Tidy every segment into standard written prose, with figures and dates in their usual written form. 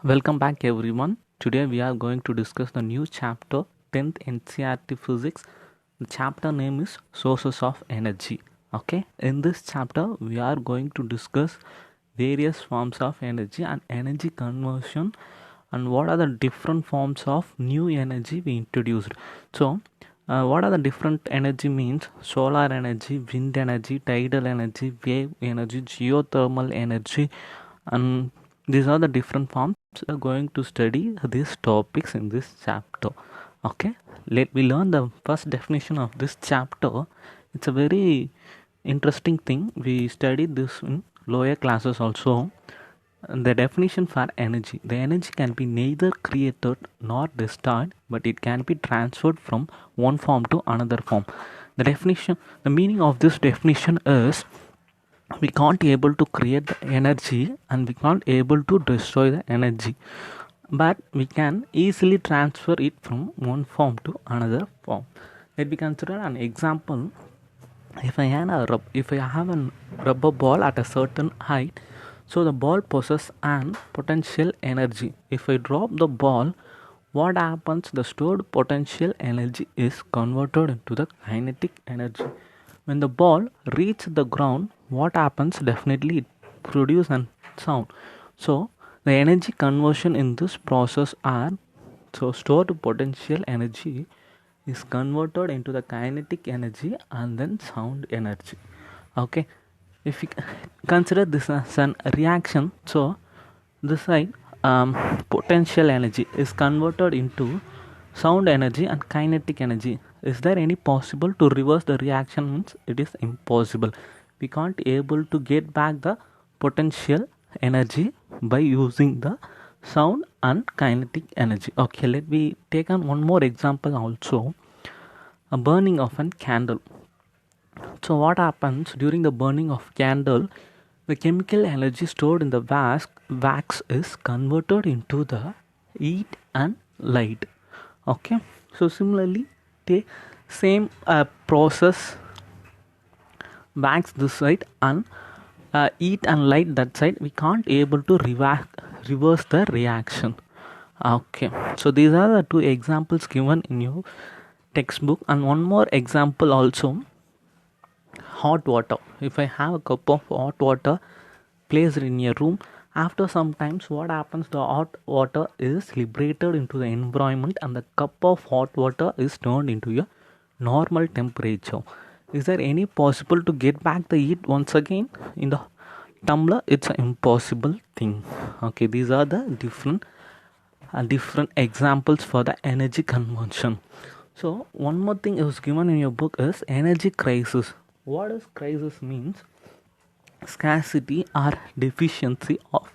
Welcome back everyone. Today we are going to discuss the new chapter 10th NCERT Physics. The chapter name is Sources of Energy. Okay, in this chapter we are going to discuss various forms of energy and energy conversion and what are the different forms of new energy we introduced. What are the different energy means? Solar energy, wind energy, tidal energy, wave energy, geothermal energy, and these are the different forms. We are going to study these topics in this chapter. Okay, let me learn the first definition of this chapter. It's a very interesting thing. We studied this in lower classes also. The definition for energy: the energy can be neither created nor destroyed, but it can be transferred from one form to another form. The meaning of this definition is we can't able to create the energy and we can't able to destroy the energy, but we can easily transfer it from one form to another form. Let me consider an example. If I have a rubber ball at a certain height, so the ball possesses an potential energy. If I drop the ball, what happens? The stored potential energy is converted into the kinetic energy. When the ball reaches the ground, what happens? Definitely it produces a sound. So the energy conversion in this process are stored potential energy is converted into the kinetic energy and then sound energy. Okay, if we consider this as an reaction, so this side potential energy is converted into sound energy and kinetic energy. Is there any possible to reverse the reaction? Means it is impossible. We can't able to get back the potential energy by using the sound and kinetic energy. Okay, let me take on one more example also. A burning of a candle. So what happens during the burning of candle? The chemical energy stored in the wax is converted into the heat and light. Okay, so similarly, the same process, wax this side and heat and light that side. We can't able to reverse the reaction. Okay, so these are the two examples given in your textbook, and one more example also. Hot water. If I have a cup of hot water placed in a room, after some times what happens? The hot water is liberated into the environment and the cup of hot water is turned into a normal temperature. Is there any possible to get back the heat once again in the tumbler? It's an impossible thing. Okay, these are the different examples for the energy conversion. So one more thing is given in your book is energy crisis. What does crisis means? Scarcity or deficiency of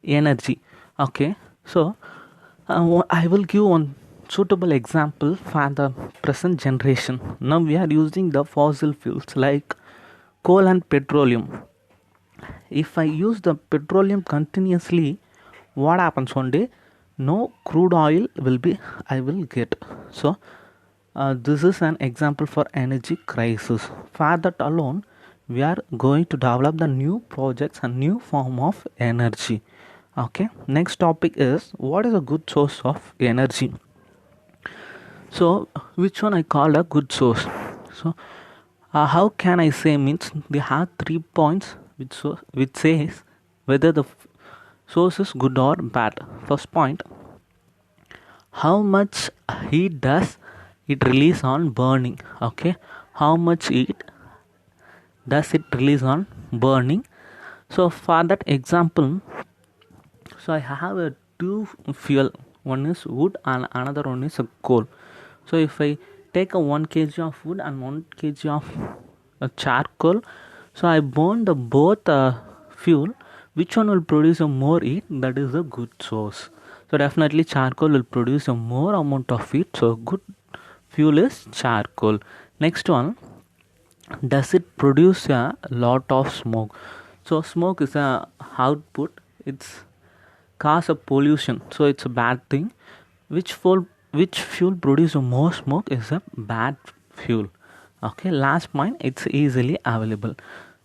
energy. Okay, so I will give one suitable example for the present generation. Now we are using the fossil fuels like coal and petroleum. If I use the petroleum continuously, what happens one day? No crude oil will be I will get. So this is an example for energy crisis. For that alone, we are going to develop the new projects and new form of energy. Okay, next topic is what is a good source of energy. So which one I call a good source? So how can I say? Means they have 3 points which says whether the source is good or bad. First point, how much heat does it release on burning? Okay, how much heat does it release on burning? So for that example, so I have a two fuel, one is wood and another one is a coal. So if I take a 1 kg of wood and 1 kg of charcoal, so I burn the both fuel, which one will produce a more heat? That is a good source. So definitely charcoal will produce a more amount of heat, so good fuel is charcoal. Next one, does it produce a lot of smoke? So smoke is a output, it's cause a pollution, so it's a bad thing. Which fuel produce more smoke is a bad fuel. Okay, last point, it's easily available.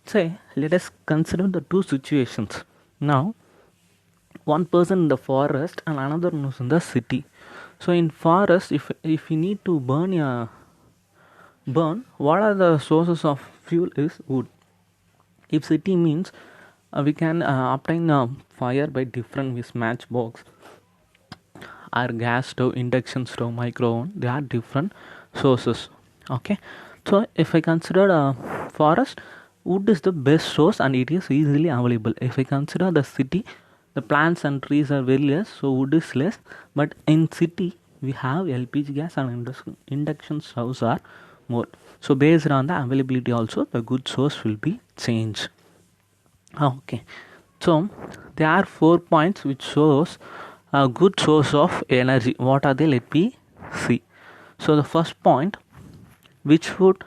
Say let us consider the two situations. Now one person in the forest and another one is in the city. So in forest, if you need to burn, what are the sources of fuel is wood. If city means we can obtain fire by different with matchbox or gas stove, induction stove, micro oven. They are different sources. Okay, so if I consider forest, wood is the best source and it is easily available. If I consider the city, the plants and trees are very less, so wood is less. But in city we have LPG gas and induction stoves are more. So based on the availability also, the good source will be changed. Okay, so there are 4 points which shows a good source of energy. What are they? Let me see. So the first point, which would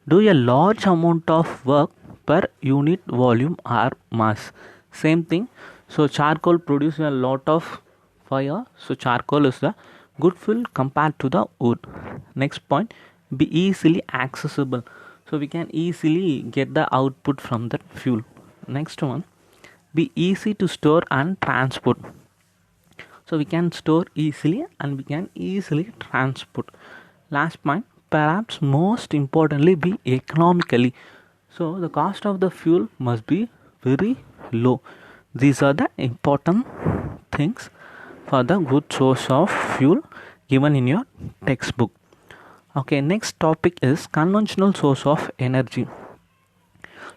do a large amount of work per unit volume or mass. Same thing. So charcoal produces a lot of fire. So charcoal is the good fuel compared to the wood. Next point, be easily accessible. So we can easily get the output from that fuel. Next one, be easy to store and transport. So we can store easily and we can easily transport. Last point, perhaps most importantly, be economically. So the cost of the fuel must be very low. These are the important things for the good source of fuel given in your textbook. Okay, next topic is conventional source of energy.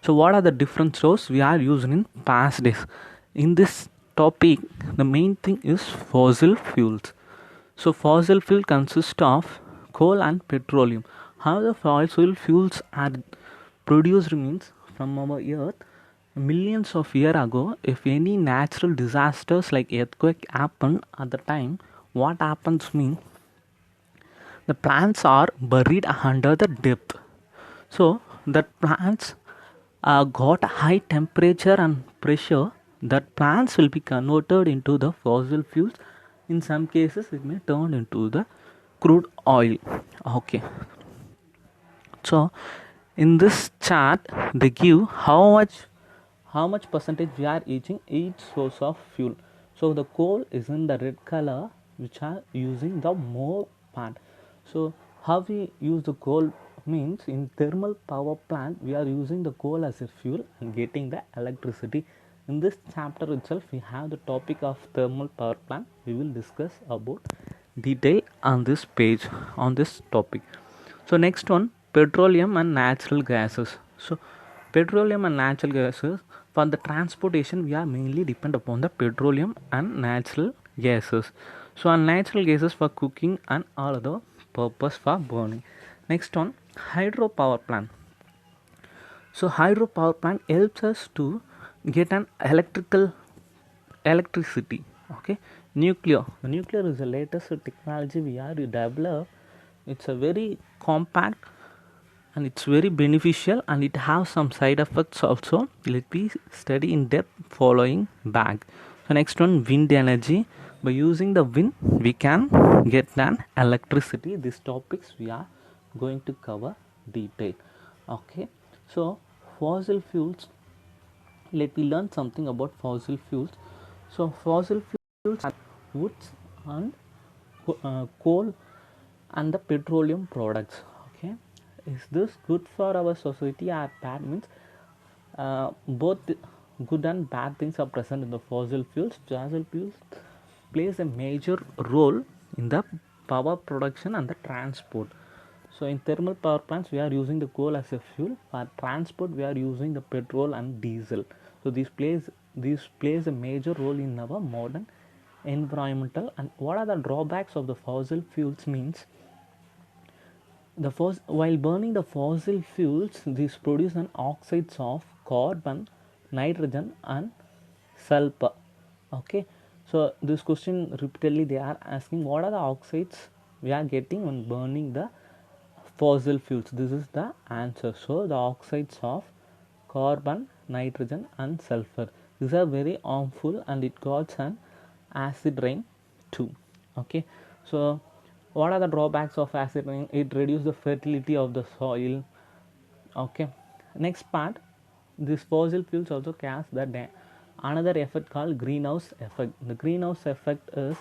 So what are the different sources we are using in past days? In this topic, the main thing is fossil fuels. So fossil fuel consists of coal and petroleum. How the fossil fuels are produced means from our earth millions of years ago. If any natural disasters like earthquake happen at the time, what happens means the plants are buried under the depth. So that plants got high temperature and pressure, that plants will be converted into the fossil fuels. In some cases it may turn into the crude oil. Okay, so in this chart they give how much percentage we are using each source of fuel. So the coal is in the red color, which are using the more part. So how we use the coal means in thermal power plant we are using the coal as a fuel and getting the electricity. In this chapter itself we have the topic of thermal power plant. We will discuss about detail on this page on this topic. So next one, petroleum and natural gases. So petroleum and natural gases, for the transportation we are mainly depend upon the petroleum and natural gases. So on natural gases for cooking and all other purpose for burning. Next one, hydropower plant. So hydropower plant helps us to get an electricity. Okay, the nuclear is the latest technology we are developed. It's a very compact and it's very beneficial and it has some side effects also. Let me study in depth following back. So next one, wind energy. By using the wind we can get an electricity. These topics we are going to cover detail. Okay, so fossil fuels, let me learn something about fossil fuels. So fossil fuels are woods and coal and the petroleum products. Okay, is this good for our society or bad? Means both good and bad things are present in the fossil fuels. Fossil fuels plays a major role in the power production and the transport. So in thermal power plants we are using the coal as a fuel. For transport we are using the petrol and diesel. So this plays a major role in our modern environmental. And what are the drawbacks of the fossil fuels means while burning the fossil fuels, these produce an oxides of carbon, nitrogen and sulfur. Okay, so this question repeatedly they are asking, what are the oxides we are getting when burning the fossil fuels? This is the answer. So the oxides of carbon, nitrogen and sulfur, these are very harmful and it causes an acid rain too. Okay, so what are the drawbacks of acid rain? It reduces the fertility of the soil. Okay, next part, these fossil fuels also cause the another effect called greenhouse effect. The greenhouse effect is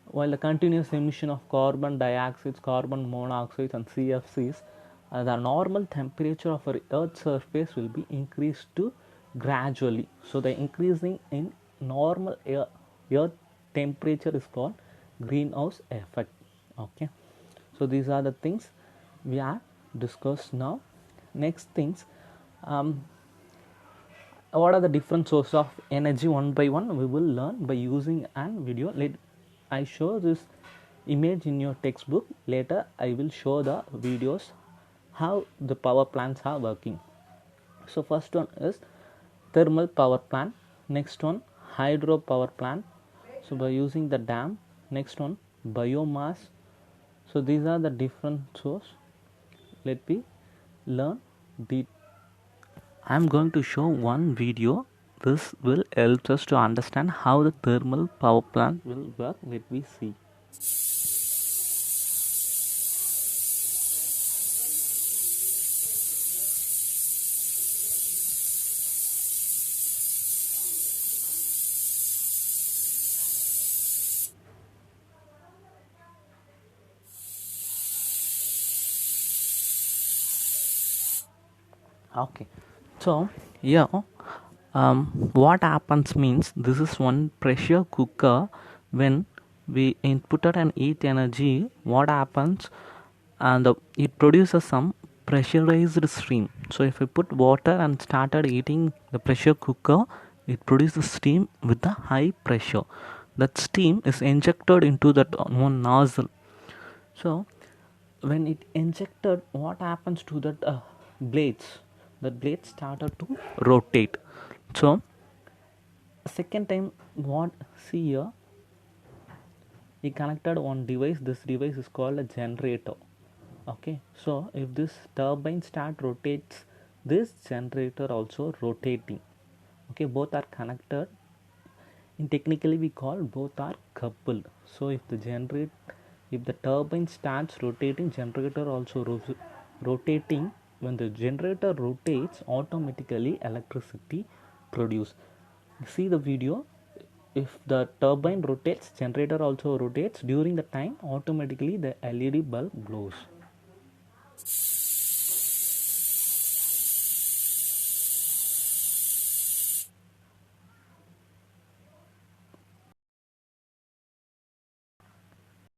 while the continuous emission of carbon dioxide, carbon monoxide and CFCs, the normal temperature of our Earth's surface will be increased to gradually. So the increasing in normal Earth temperature is called greenhouse effect. Okay, so these are the things we are discussed now. Next things, what are the different sources of energy? One by one we will learn by using an video. Let I show this image in your textbook. Later I will show the videos how the power plants are working. So first one is thermal power plant, next one hydro power plant, so by using the dam, next one biomass. So these are the different source. Let me learn the I'm going to show one video. This will help us to understand how the thermal power plant will work. Let me see. Okay, so here what happens means this is one pressure cooker. When we inputted an heat energy, what happens, and it produces some pressurized stream. So if we put water and started heating the pressure cooker, it produces steam with the high pressure. That steam is injected into that one nozzle. So when it injected, what happens to that blades? The blades started to rotate. So second time, what, see here, he connected one device. This device is called a generator. Okay, so if this turbine start rotates, this generator also rotating. Okay, both are connected. In technically we call both are coupled. So if the turbine starts rotating, generator also rotating. When the generator rotates, automatically electricity produced. See the video. If the turbine rotates, generator also rotates. During the time, automatically the LED bulb glows.